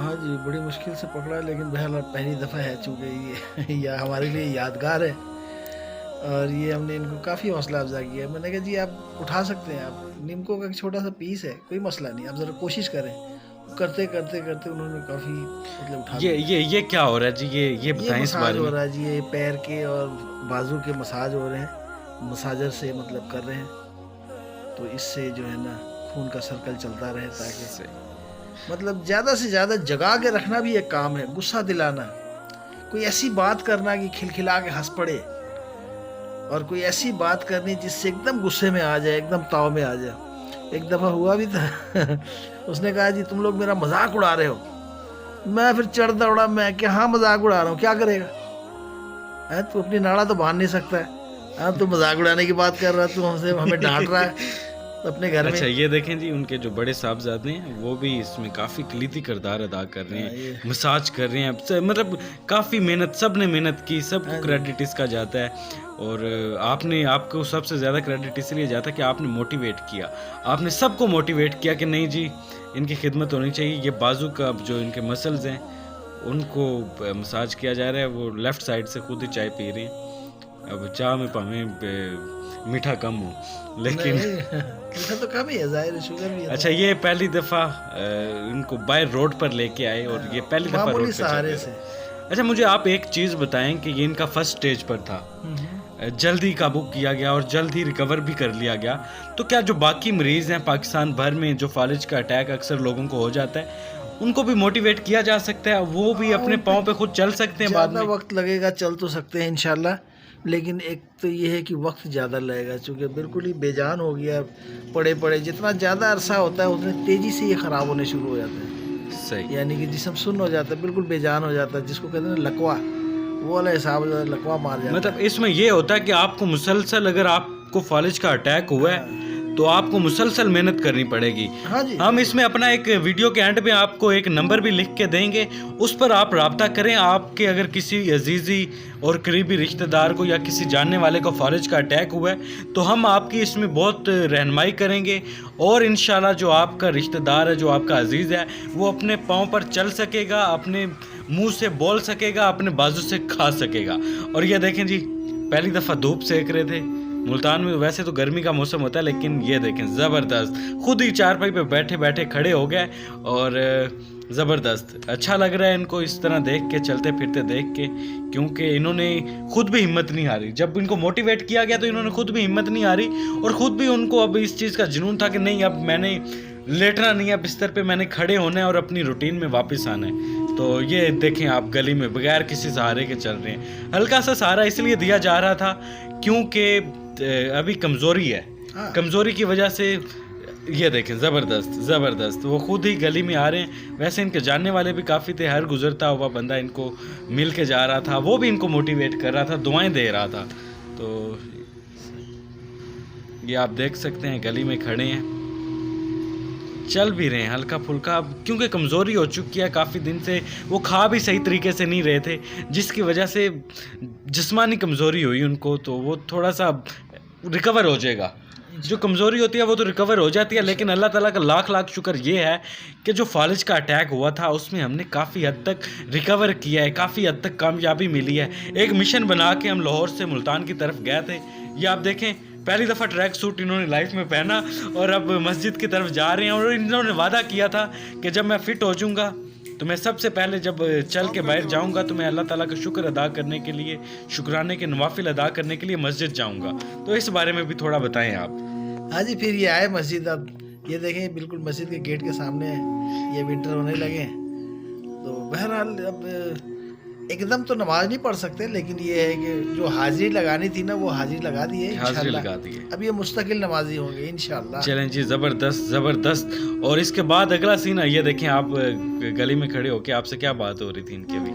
ہاں جی، بڑی مشکل سے پکڑا، لیکن بہرحال پہلی دفعہ ہے چونکہ یہ ہمارے لیے یادگار ہے، اور یہ ہم نے ان کو کافی حوصلہ افزا کیا ہے۔ میں نے کہا جی آپ اٹھا سکتے ہیں، آپ نیمکو کا ایک چھوٹا سا پیس ہے، کوئی مسئلہ نہیں، آپ ذرا کوشش کریں۔ کرتے کرتے کرتے انہوں نے کافی مطلب اٹھا لیا۔ یہ کیا ہو رہا ہے جی؟ یہ یہ بتائیں اس مساج بارے ہو میں۔ رہا ہے جی، یہ پیر کے اور بازو کے مساج ہو رہے ہیں، مساجر سے مطلب کر رہے ہیں، تو اس سے جو ہے نا خون کا سرکل چلتا رہے، تاکہ مطلب زیادہ سے زیادہ جگا کے رکھنا بھی ایک کام ہے، غصہ دلانا، کوئی ایسی بات کرنا کہ کھلکھلا کے ہنس پڑے، اور کوئی ایسی بات کرنی جس سے ایک دم غصے میں آ جائے، ایک دم تاؤ میں آ جائے۔ ایک دفعہ ہوا بھی تھا اس نے کہا جی تم لوگ میرا مذاق اڑا رہے ہو۔ میں پھر چڑھ دوڑا، میں کہ ہاں مذاق اڑا رہا ہوں، کیا کرے گا، تو اپنی ناڑا تو باندھ نہیں سکتا ہے، ہاں تو مذاق اڑانے کی بات کر رہا ہے، تو ہمیں ڈانٹ رہا ہے اپنے گھر میں۔ اچھا یہ دیکھیں جی، ان کے جو بڑے صاحبزادے ہیں وہ بھی اس میں کافی کلیدی کردار ادا کر رہے ہیں، مساج کر رہے ہیں، مطلب کافی محنت، سب نے محنت کی، سب کو کریڈٹ اس کا جاتا ہے۔ اور آپ کو سب سے زیادہ کریڈٹ اس لیے جاتا ہے کہ آپ نے موٹیویٹ کیا، آپ نے سب کو موٹیویٹ کیا کہ نہیں جی ان کی خدمت ہونی چاہیے۔ یہ بازو کا جو ان کے مسلز ہیں ان کو مساج کیا جا رہا ہے، وہ لیفٹ سائڈ سے خود ہی چائے پی رہے ہیں۔ اب چاہ میں پاویں میٹھا کم ہو، لیکن میٹھا تو کم ہی ہے، ظاہر ہے شوگر بھی ہے۔ اچھا یہ پہلی دفعہ ان کو بائی روڈ پر لے کے آئے، اور یہ پہلی دفعہ روڈ پہ سہارے سے۔ اچھا مجھے آپ ایک چیز بتائیں کہ یہ ان کا فرسٹ سٹیج پر تھا، جلدی قابو کیا گیا اور جلد ہی ریکور بھی کر لیا گیا، تو کیا جو باقی مریض ہیں پاکستان بھر میں جو فالج کا اٹیک اکثر لوگوں کو ہو جاتا ہے، ان کو بھی موٹیویٹ کیا جا سکتا ہے، وہ بھی اپنے پاؤں پہ خود چل سکتے ہیں بعد میں؟ زیادہ وقت لگے گا، چل تو سکتے ہیں انشاءاللہ، لیکن ایک تو یہ ہے کہ وقت زیادہ لگے گا، چونکہ بالکل ہی بے جان ہو گیا، پڑے پڑے جتنا زیادہ عرصہ ہوتا ہے اتنے تیزی سے یہ خراب ہونے شروع ہو جاتے ہیں، صحیح، یعنی کہ جسم سن ہو جاتا ہے، بالکل بے جان ہو جاتا ہے، جس کو کہتے ہیں لکوا، وہ والا حساب لکوا مار جاتا ہے۔ مطلب اس میں یہ ہوتا ہے کہ آپ کو مسلسل، اگر آپ کو فالج کا اٹیک ہوا ہے تو آپ کو مسلسل محنت کرنی پڑے گی۔ ہاں جی، ہم اس میں اپنا ایک ویڈیو کے اینڈ میں آپ کو ایک نمبر بھی لکھ کے دیں گے، اس پر آپ رابطہ کریں۔ آپ کے اگر کسی عزیزی اور قریبی رشتہ دار کو یا کسی جاننے والے کو فالج کا اٹیک ہوا ہے تو ہم آپ کی اس میں بہت رہنمائی کریں گے، اور انشاءاللہ جو آپ کا رشتہ دار ہے، جو آپ کا عزیز ہے، وہ اپنے پاؤں پر چل سکے گا، اپنے منہ سے بول سکے گا، اپنے بازو سے کھا سکے گا۔ اور یہ دیکھیں جی پہلی دفعہ دھوپ سیک رہے تھے ملتان میں، ویسے تو گرمی کا موسم ہوتا ہے لیکن یہ دیکھیں زبردست، خود ہی چارپائی پہ بیٹھے بیٹھے کھڑے ہو گئے، اور زبردست اچھا لگ رہا ہے ان کو اس طرح دیکھ کے، چلتے پھرتے دیکھ کے، کیونکہ انہوں نے خود بھی ہمت نہیں ہاری۔ جب ان کو موٹیویٹ کیا گیا تو انہوں نے خود بھی ہمت نہیں ہاری، اور خود بھی ان کو اب اس چیز کا جنون تھا کہ نہیں اب میں نے لیٹنا نہیں ہے بستر پہ، میں نے کھڑے ہونا ہے اور اپنی روٹین میں واپس آنا ہے۔ تو یہ دیکھیں آپ گلی میں بغیر کسی سہارے کے چل رہے ہیں۔ ہلکا سا سہارا اس لیے دیا جا رہا تھا کیونکہ ابھی کمزوری ہے، کمزوری کی وجہ سے یہ دیکھیں زبردست زبردست وہ خود ہی گلی میں آ رہے ہیں۔ ویسے ان کے جاننے والے بھی کافی تھے، ہر گزرتا ہوا بندہ ان کو مل کے جا رہا تھا، وہ بھی ان کو موٹیویٹ کر رہا تھا، دعائیں دے رہا تھا۔ تو یہ آپ دیکھ سکتے ہیں گلی میں کھڑے ہیں، چل بھی رہے ہیں ہلکا پھلکا، کیونکہ کمزوری ہو چکی ہے کافی دن سے، وہ کھا بھی صحیح طریقے سے نہیں رہے تھے، جس کی وجہ سے جسمانی کمزوری ہوئی ان کو، تو وہ تھوڑا سا ریکور ہو جائے گا۔ جو کمزوری ہوتی ہے وہ تو ریکور ہو جاتی ہے، لیکن اللہ تعالیٰ کا لاکھ لاکھ شکر یہ ہے کہ جو فالج کا اٹیک ہوا تھا اس میں ہم نے کافی حد تک ریکور کیا ہے، کافی حد تک کامیابی ملی ہے۔ ایک مشن بنا کے ہم لاہور سے ملتان کی طرف گئے تھے، یہ آپ دیکھیں پہلی دفعہ ٹریک سوٹ انہوں نے لائف میں پہنا، اور اب مسجد کی طرف جا رہے ہیں، اور انہوں نے وعدہ کیا تھا کہ جب میں فٹ ہو جاؤں گا تو میں سب سے پہلے جب چل کے باہر جاؤں گا تو میں اللہ تعالیٰ کا شکر ادا کرنے کے لیے، شکرانے کے نوافل ادا کرنے کے لیے مسجد جاؤں گا۔ تو اس بارے میں بھی تھوڑا بتائیں آپ۔ ہاں جی، پھر یہ آئے مسجد، اب یہ دیکھیں بالکل مسجد کے گیٹ کے سامنے ہے، یہ ونٹر ہونے لگے ہیں، تو بہرحال اب ایک دم تو نماز نہیں پڑھ سکتے، لیکن یہ ہے کہ جو حاضری لگانی تھی نا وہ حاضری لگا دی ہے، حاضری لگا دی ہے، اب یہ مستقل نمازی ہوں گے انشاءاللہ۔ چلیں جی زبردست زبردست۔ اور اس کے بعد اگلا سین ہے، یہ دیکھیں آپ گلی میں کھڑے ہو کے آپ سے کیا بات ہو رہی تھی ان کے بھی؟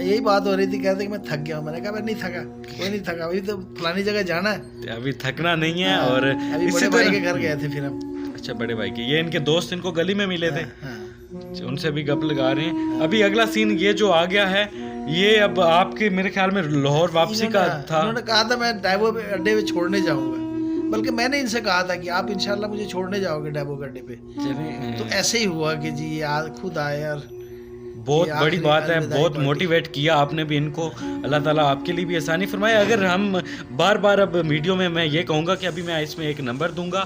یہی بات ہو رہی تھی، کہتے کہ میں تھک گیا ہوں، میں نے کہا میں نہیں تھکا، کوئی نہیں تھکا، ابھی تو فلانی جگہ جانا ہے، ابھی تھکنا نہیں ہے۔ اور ابھی بڑے بھائی کے گھر گئے تھے پھر ہم۔ اچھا بڑے بھائی کے، یہ ان کے دوست ان کو گلی میں ملے تھے، ان سے بھی گپ لگا رہے ہیں۔ ابھی اگلا سین یہ جو آ گیا ہے، یہ اب آپ کے میرے خیال میں لاہور واپسی کا تھا۔ انہوں نے کہا تھا میں ڈائیو اڈے پہ چھوڑنے جاؤں گا، بلکہ میں نے ان سے کہا تھا کہ آپ انشاءاللہ مجھے چھوڑنے جاؤ گے ڈیبو گڈے پہ، تو ایسے ہی ہوا کہ جی یہ خود آئے اور بہت یہ بڑی آخری بات ہے، الوداعی بہت پارٹی۔ موٹیویٹ کیا آپ نے بھی ان کو، اللہ تعالیٰ آپ کے لیے بھی آسانی فرمائے۔ اگر ہم بار بار اب ویڈیو میں یہ کہوں گا کہ ابھی میں اس میں ایک نمبر دوں گا،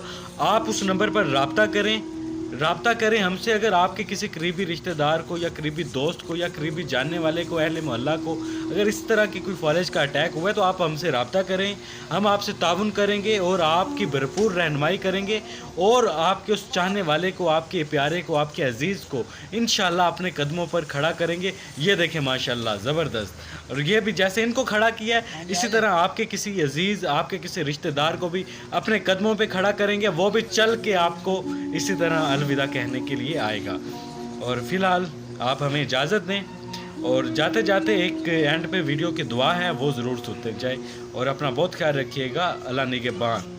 آپ اس نمبر پر رابطہ کریں ہم سے۔ اگر آپ کے کسی قریبی رشتہ دار کو یا قریبی دوست کو یا قریبی جاننے والے کو، اہل محلہ کو اگر اس طرح کی کوئی فالج کا اٹیک ہوا ہے تو آپ ہم سے رابطہ کریں، ہم آپ سے تعاون کریں گے اور آپ کی بھرپور رہنمائی کریں گے، اور آپ کے اس چاہنے والے کو، آپ کے پیارے کو، آپ کے عزیز کو انشاءاللہ اپنے قدموں پر کھڑا کریں گے۔ یہ دیکھیں ماشاءاللہ زبردست، اور یہ بھی جیسے ان کو کھڑا کیا ہے اسی طرح آپ کے کسی عزیز، آپ کے کسی رشتہ دار کو بھی اپنے قدموں پہ کھڑا کریں گے، وہ بھی چل کے آپ کو اسی طرح الوداع کہنے کے لیے آئے گا۔ اور فی الحال آپ ہمیں اجازت دیں، اور جاتے جاتے ایک اینڈ پہ ویڈیو کی دعا ہے وہ ضرور سنتے جائے، اور اپنا بہت خیال رکھیے گا۔ اللہ نگہبان۔